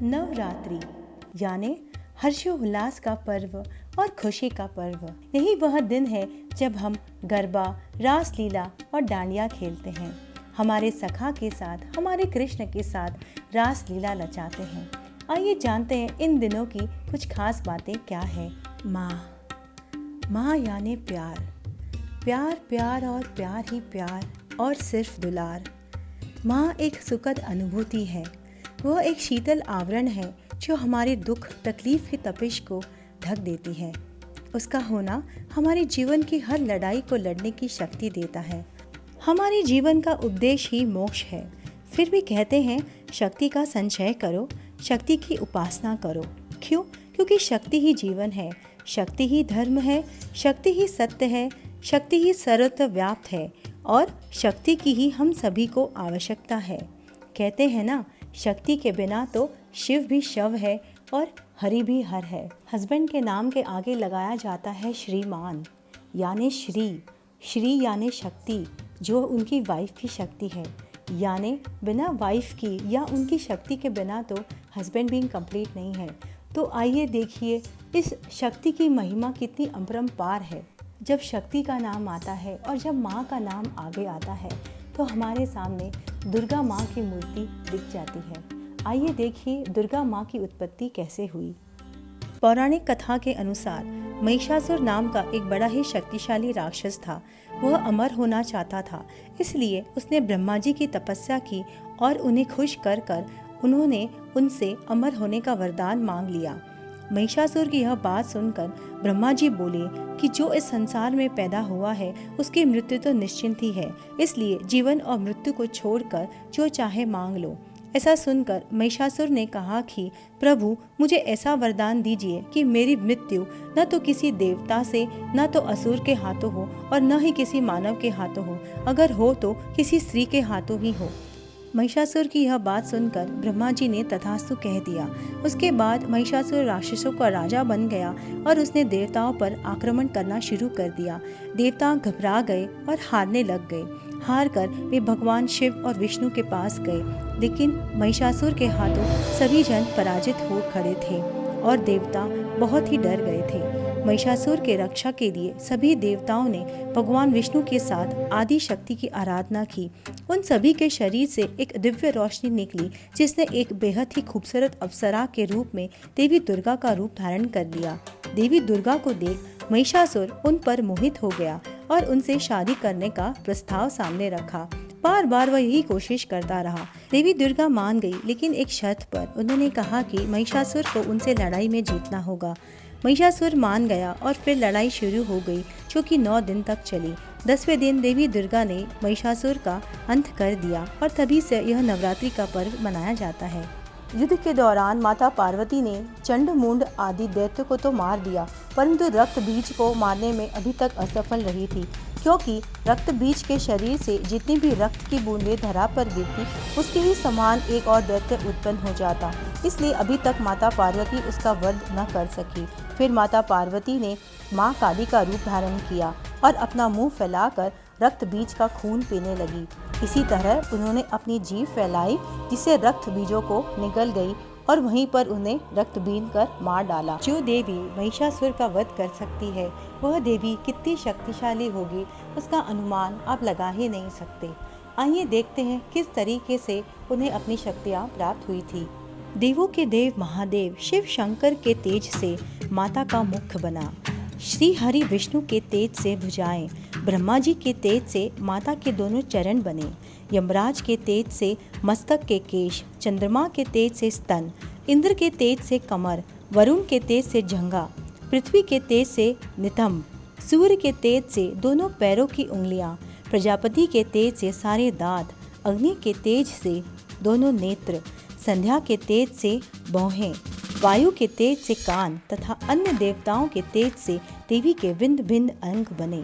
नवरात्रि यानी हर्षोल्लास का पर्व और खुशी का पर्व। यही वह दिन है जब हम गरबा, रासलीला और डांडिया खेलते हैं। हमारे सखा के साथ, हमारे कृष्ण के साथ रासलीला रचाते हैं। आइए जानते हैं इन दिनों की कुछ खास बातें क्या है। माँ यानी प्यार, प्यार प्यार और प्यार ही प्यार और सिर्फ दुलार। माँ एक सुखद अनुभूति है, वह एक शीतल आवरण है जो हमारे दुख तकलीफ की तपिश को ढक देती है। उसका होना हमारे जीवन की हर लड़ाई को लड़ने की शक्ति देता है। हमारे जीवन का उपदेश ही मोक्ष है। फिर भी कहते हैं शक्ति का संचय करो, शक्ति की उपासना करो। क्यों? क्योंकि शक्ति ही जीवन है, शक्ति ही धर्म है, शक्ति ही सत्य है, शक्ति ही सर्वत्र व्याप्त है और शक्ति की ही हम सभी को आवश्यकता है। कहते हैं ना, शक्ति के बिना तो शिव भी शव है और हरि भी हर है। हस्बैंड के नाम के आगे लगाया जाता है श्रीमान यानी श्री यानी शक्ति, जो उनकी वाइफ की शक्ति है। यानी बिना वाइफ की या उनकी शक्ति के बिना तो हस्बैंड भी कंप्लीट नहीं है। तो आइए देखिए इस शक्ति की महिमा कितनी अपरंपार है। जब शक्ति का नाम आता है और जब माँ का नाम आगे आता है तो हमारे सामने दुर्गा माँ की मूर्ति दिख जाती है। आइए देखिए दुर्गा माँ की उत्पत्ति कैसे हुई। पौराणिक कथा के अनुसार महिषासुर नाम का एक बड़ा ही शक्तिशाली राक्षस था। वह अमर होना चाहता था, इसलिए उसने ब्रह्मा जी की तपस्या की और उन्हें खुश कर कर उन्होंने उनसे अमर होने का वरदान मांग लिया। महिषासुर की यह बात सुनकर ब्रह्मा जी बोले कि जो इस संसार में पैदा हुआ है उसकी मृत्यु तो निश्चिंत ही है, इसलिए जीवन और मृत्यु को छोड़कर जो चाहे मांग लो। ऐसा सुनकर महिषासुर ने कहा कि प्रभु, मुझे ऐसा वरदान दीजिए कि मेरी मृत्यु न तो किसी देवता से, न तो असुर के हाथों हो और न ही किसी मानव के हाथों हो, अगर हो तो किसी स्त्री के हाथों ही हो। महिषासुर की यह बात सुनकर ब्रह्मा जी ने तथास्तु कह दिया। उसके बाद महिषासुर राक्षसों का राजा बन गया और उसने देवताओं पर आक्रमण करना शुरू कर दिया। देवता घबरा गए और हारने लग गए। हार कर वे भगवान शिव और विष्णु के पास गए, लेकिन महिषासुर के हाथों सभी जन पराजित हो खड़े थे और देवता बहुत ही डर गए थे। महिषासुर के रक्षा के लिए सभी देवताओं ने भगवान विष्णु के साथ आदि शक्ति की आराधना की। उन सभी के शरीर से एक दिव्य रोशनी निकली, जिसने एक बेहद ही खूबसूरत अप्सरा के रूप में देवी दुर्गा का रूप धारण कर लिया। देवी दुर्गा को देख महिषासुर उन पर मोहित हो गया और उनसे शादी करने का प्रस्ताव सामने रखा। बार बार वह यही कोशिश करता रहा। देवी दुर्गा मान गई, लेकिन एक शर्त पर। उन्होंने कहा कि महिषासुर को उनसे लड़ाई में जीतना होगा। महिषासुर मान गया और फिर लड़ाई शुरू हो गई, जो कि 9 दिन तक चली। 10वें दिन देवी दुर्गा ने महिषासुर का अंत कर दिया और तभी से यह नवरात्रि का पर्व मनाया जाता है। युद्ध के दौरान माता पार्वती ने चंड मूंड आदि दैत्य को तो मार दिया, परंतु रक्त बीज को मारने में अभी तक असफल रही थी, क्योंकि रक्त बीज के शरीर से जितनी भी रक्त की बूंदें धरा पर गिरती, उसके ही समान एक और दैत्य उत्पन्न हो जाता। इसलिए अभी तक माता पार्वती उसका वध न कर सकी। फिर माता पार्वती ने माँ काली का रूप धारण किया और अपना मुंह फैलाकर रक्त बीज का खून पीने लगी। इसी तरह उन्होंने अपनी जीभ फैलाई, जिससे रक्त बीजों को निगल गई और वहीं पर उन्हें रक्त बीन कर मार डाला। जो देवी महिषासुर का वध कर सकती है, वह देवी कितनी शक्तिशाली होगी, उसका अनुमान आप लगा ही नहीं सकते। आइए देखते हैं किस तरीके से उन्हें अपनी शक्तियाँ प्राप्त हुई थी। देवों के देव महादेव शिव शंकर के तेज से माता का मुख बना, श्री हरि विष्णु के तेज से भुजाएं, ब्रह्मा जी के तेज से माता के दोनों चरण बने, यमराज के तेज से मस्तक के केश, चंद्रमा के तेज से स्तन, इंद्र के तेज से कमर, वरुण के तेज से जंघा, पृथ्वी के तेज से नितंब, सूर्य के तेज से दोनों पैरों की उंगलियां, प्रजापति के तेज से सारे दांत, अग्नि के तेज से दोनों नेत्र, संध्या के तेज से भौहें, वायु के तेज से कान तथा अन्य देवताओं के तेज से देवी के भिन्न भिन्न अंग बने।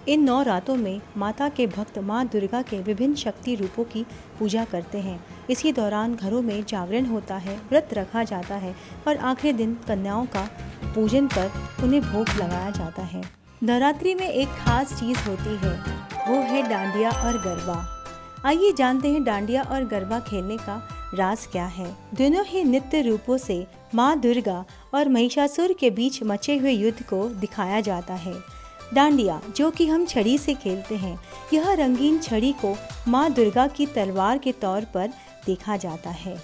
इन 9 रातों में माता के भक्त माँ दुर्गा के विभिन्न शक्ति रूपों की पूजा करते हैं। इसी दौरान घरों में जागरण होता है, व्रत रखा जाता है और आखिरी दिन कन्याओं का पूजन कर उन्हें भोग लगाया जाता है। नवरात्रि में एक खास चीज़ होती है, वो है डांडिया और गरबा। आइए जानते हैं डांडिया और गरबा खेलने का राज क्या है। दोनों ही नित्य रूपों से माँ दुर्गा और महिषासुर के बीच मचे हुए युद्ध को दिखाया जाता है। डांडिया, जो कि हम छड़ी से खेलते हैं, यह रंगीन छड़ी को माँ दुर्गा की तलवार के तौर पर देखा जाता है।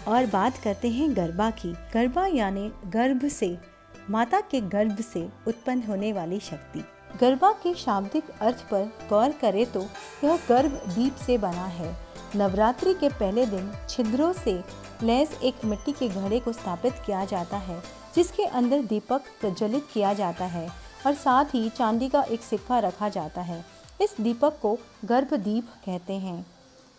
और बात करते हैं गरबा की। गरबा यानी गर्भ से, माता के गर्भ से उत्पन्न होने वाली शक्ति। गरबा के शाब्दिक अर्थ पर गौर करें तो यह गर्भ दीप से बना है। नवरात्रि के पहले दिन छिद्रों से लैस एक मिट्टी के घड़े को स्थापित किया जाता है, जिसके अंदर दीपक प्रज्वलित किया जाता है और साथ ही चांदी का एक सिक्का रखा जाता है। इस दीपक को गर्भ दीप कहते हैं।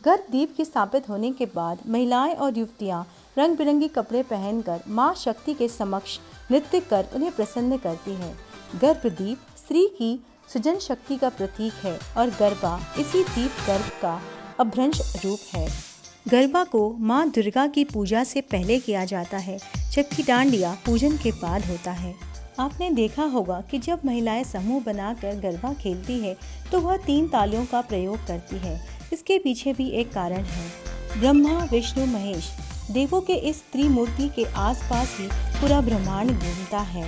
गर्भ दीप के स्थापित होने के बाद महिलाएं और युवतियां रंग बिरंगी कपड़े पहनकर मां शक्ति के समक्ष नृत्य कर उन्हें प्रसन्न करती है। गर्भ दीप स्त्री की सृजन शक्ति का प्रतीक है और गरबा इसी दीप गर्भ का अभ्रंश रूप है। गरबा को मां दुर्गा की पूजा से पहले किया जाता है, जबकि डांडिया पूजन के बाद होता है। आपने देखा होगा कि जब महिलाएं समूह बनाकर गरबा खेलती है तो वह 3 तालियों का प्रयोग करती है। इसके पीछे भी एक कारण है। ब्रह्मा, विष्णु, महेश देवों के इस त्रिमूर्ति के आसपास ही पूरा ब्रह्मांड घूमता है।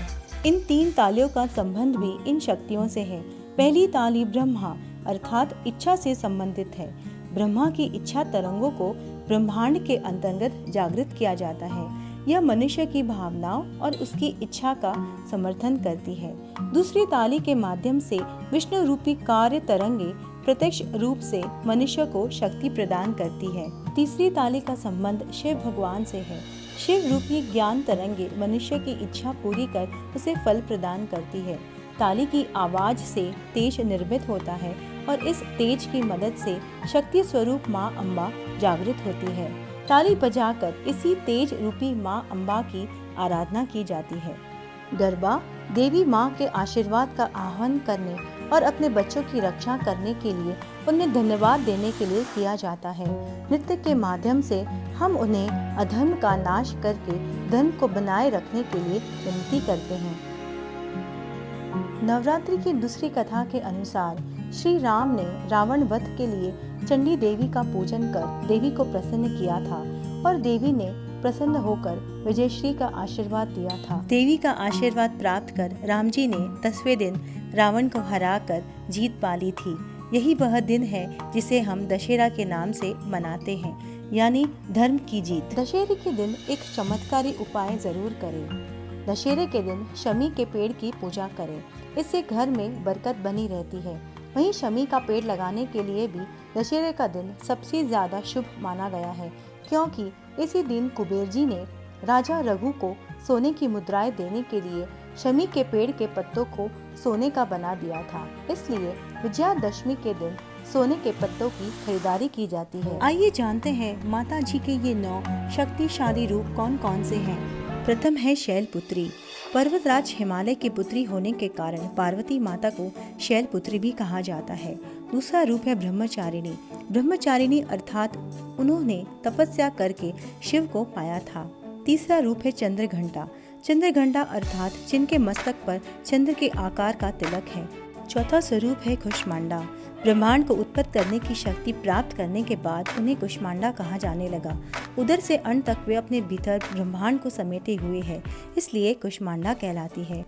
इन 3 तालियों का संबंध भी इन शक्तियों से है। पहली ताली ब्रह्मा अर्थात इच्छा से संबंधित है। ब्रह्मा की इच्छा तरंगों को ब्रह्मांड के अंतर्गत जागृत किया जाता है। यह मनुष्य की भावनाओं और उसकी इच्छा का समर्थन करती है। दूसरी ताली के माध्यम से विष्णु रूपी कार्य तरंगे प्रत्यक्ष रूप से मनुष्य को शक्ति प्रदान करती है। तीसरी ताली का संबंध शिव भगवान से है। शिव रूपी ज्ञान तरंगे मनुष्य की इच्छा पूरी कर उसे फल प्रदान करती है। ताली की आवाज से तेज निर्मित होता है और इस तेज की मदद से शक्ति स्वरूप माँ अम्बा जागृत होती है। ताली बजाकर इसी तेज रूपी माँ अम्बा की आराधना की जाती है। गरबा देवी माँ के आशीर्वाद का आह्वान करने और अपने बच्चों की रक्षा करने के लिए उन्हें धन्यवाद देने के लिए किया जाता है। नृत्य के माध्यम से हम उन्हें अधर्म का नाश करके धर्म को बनाए रखने के लिए विनती करते हैं। नवरात्रि की दूसरी कथा के अनुसार श्री राम ने रावण वध के लिए चंडी देवी का पूजन कर देवी को प्रसन्न किया था और देवी ने प्रसन्न होकर विजयश्री का आशीर्वाद दिया था। देवी का आशीर्वाद प्राप्त कर राम जी ने 10वें दिन रावण को हराकर जीत पा ली थी। यही वह दिन है जिसे हम दशहरा के नाम से मनाते हैं, यानी धर्म की जीत। दशहरे के दिन एक चमत्कारी उपाय जरूर करें। दशहरे के दिन शमी के पेड़ की पूजा करें, इससे घर में बरकत बनी रहती है। वहीं शमी का पेड़ लगाने के लिए भी दशहरे का दिन सबसे ज्यादा शुभ माना गया है, क्योंकि इसी दिन कुबेर जी ने राजा रघु को सोने की मुद्राएं देने के लिए शमी के पेड़ के पत्तों को सोने का बना दिया था। इसलिए विजयादशमी के दिन सोने के पत्तों की खरीदारी की जाती है। आइए जानते हैं माता जी के ये 9 शक्तिशाली रूप कौन कौन से हैं। प्रथम है शैलपुत्री। पर्वतराज हिमालय की पुत्री होने के कारण पार्वती माता को शैलपुत्री भी कहा जाता है। दूसरा रूप है ब्रह्मचारिणी। ब्रह्मचारिणी अर्थात उन्होंने तपस्या करके शिव को पाया था। तीसरा रूप है चंद्रघंटा। चंद्रघंटा अर्थात जिनके मस्तक पर चंद्र के आकार का तिलक है। चौथा स्वरूप है कुष्मांडा। ब्रह्मांड को उत्पन्न करने की शक्ति प्राप्त करने के बाद उन्हें कुष्मांडा कहा जाने लगा। उदर से अंत तक वे अपने भीतर ब्रह्मांड को समेटे हुए है, इसलिए कुष्मांडा कहलाती है।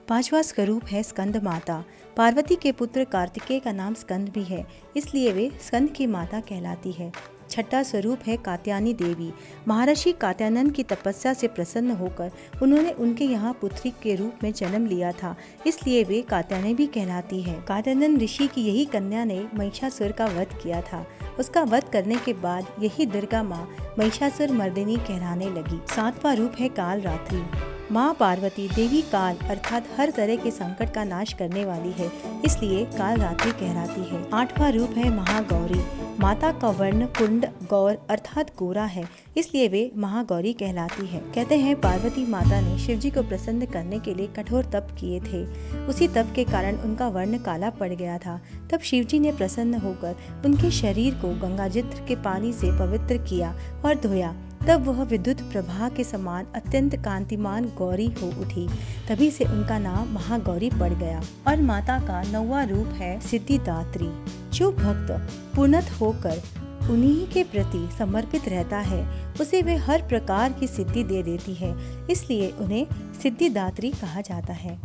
पांचवा स्वरूप है स्कंद माता। पार्वती के पुत्र कार्तिकेय का नाम स्कंद भी है, इसलिए वे स्कंद की माता कहलाती है। छठा स्वरूप है कात्यायनी देवी। महर्षि कात्यायन की तपस्या से प्रसन्न होकर उन्होंने उनके यहाँ पुत्री के रूप में जन्म लिया था, इसलिए वे कात्यायनी भी कहलाती है। कात्यायन ऋषि की यही कन्या ने महिषासुर का वध किया था। उसका वध करने के बाद यही दुर्गा माँ महिषासुर मर्दिनी कहलाने लगी। सातवां रूप है काल रात्रि। माँ पार्वती देवी काल अर्थात हर तरह के संकट का नाश करने वाली है, इसलिए काल रात्रि कहलाती है। आठवां रूप है महागौरी। माता का वर्ण कुंड गौर अर्थात गोरा है, इसलिए वे महागौरी कहलाती है। कहते हैं पार्वती माता ने शिवजी को प्रसन्न करने के लिए कठोर तप किए थे। उसी तप के कारण उनका वर्ण काला पड़ गया था। तब शिवजी ने प्रसन्न होकर उनके शरीर को गंगाजल के पानी से पवित्र किया और धोया। तब वह विद्युत प्रभा के समान अत्यंत कांतिमान गौरी हो उठी। तभी से उनका नाम महागौरी पड़ गया। और माता का 9वां रूप है सिद्धिदात्री। जो भक्त पूर्णत होकर उन्हीं के प्रति समर्पित रहता है उसे वे हर प्रकार की सिद्धि दे देती है, इसलिए उन्हें सिद्धिदात्री कहा जाता है।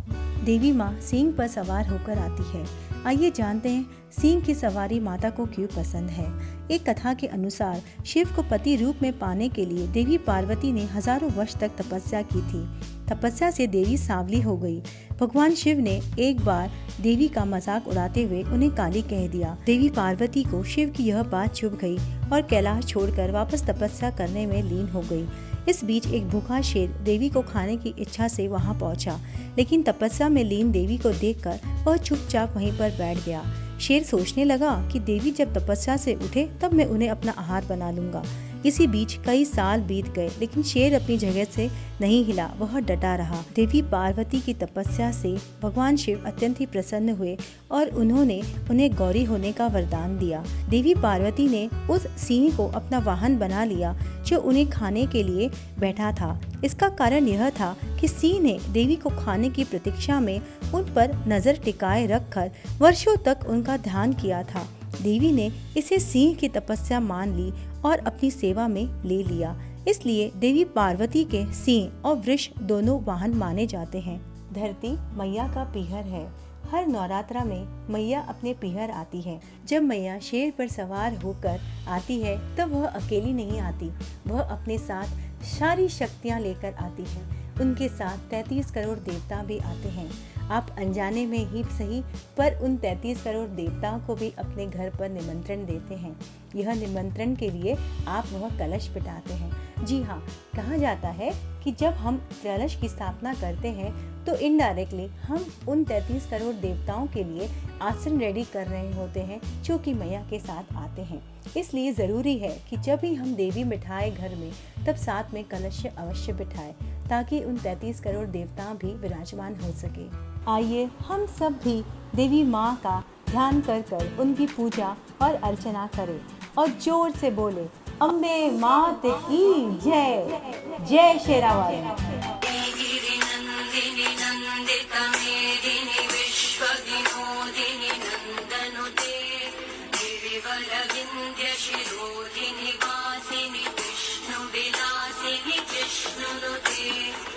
देवी माँ सिंह पर सवार होकर आती है। आइए जानते हैं सिंह की सवारी माता को क्यों पसंद है। एक कथा के अनुसार शिव को पति रूप में पाने के लिए देवी पार्वती ने हजारों वर्ष तक तपस्या की थी। तपस्या से देवी सांवली हो गई। भगवान शिव ने एक बार देवी का मजाक उड़ाते हुए उन्हें काली कह दिया। देवी पार्वती को शिव की यह बात चुभ गई और कैलाश छोड़कर वापस तपस्या करने में लीन हो गई। इस बीच एक भूखा शेर देवी को खाने की इच्छा से वहां पहुंचा, लेकिन तपस्या में लीन देवी को देखकर वह चुपचाप वहीं पर बैठ गया। शेर सोचने लगा कि देवी जब तपस्या से उठे तब मैं उन्हें अपना आहार बना लूंगा। इसी बीच कई साल बीत गए, लेकिन शेर अपनी जगह से नहीं हिला, वह डटा रहा। देवी पार्वती की तपस्या से भगवान शिव अत्यंत ही प्रसन्न हुए और उन्होंने उन्हें गौरी होने का वरदान दिया। देवी पार्वती ने उस सिंह को अपना वाहन बना लिया जो उन्हें खाने के लिए बैठा था। इसका कारण यह था कि सिंह ने देवी को खाने की प्रतीक्षा में उन पर नजर टिकाए रखकर वर्षों तक उनका ध्यान किया था। देवी ने इसे सिंह की तपस्या मान ली और अपनी सेवा में ले लिया। इसलिए देवी पार्वती के सिंह और वृष दोनों वाहन माने जाते हैं। धरती मैया का पीहर है। हर नवरात्रा में मैया अपने पीहर आती है। जब मैया शेर पर सवार होकर आती है तब वह अकेली नहीं आती, वह अपने साथ सारी शक्तियाँ लेकर आती है। उनके साथ 33 करोड़ देवता भी आते हैं। आप अनजाने में ही सही पर उन 33 करोड़ देवताओं को भी अपने घर पर निमंत्रण देते हैं। यह निमंत्रण के लिए आप वह कलश बिठाते हैं। जी हाँ, कहा जाता है कि जब हम कलश की स्थापना करते हैं तो इनडायरेक्टली हम उन 33 करोड़ देवताओं के लिए आसन रेडी कर रहे होते हैं जो कि मैया के साथ आते हैं। इसलिए ज़रूरी है कि जब भी हम देवी बिठाए घर में तब साथ में कलश अवश्य बिठाए ताकि उन 33 करोड़ देवता भी विराजमान हो सके। आइए हम सब भी देवी माँ का ध्यान कर कर उनकी पूजा और अर्चना करें और जोर से बोले, अम्बे मात की जय, जय शेरावाली। शिरोधिनि वासिनि विष्णु विलासिनि विष्णुनुते।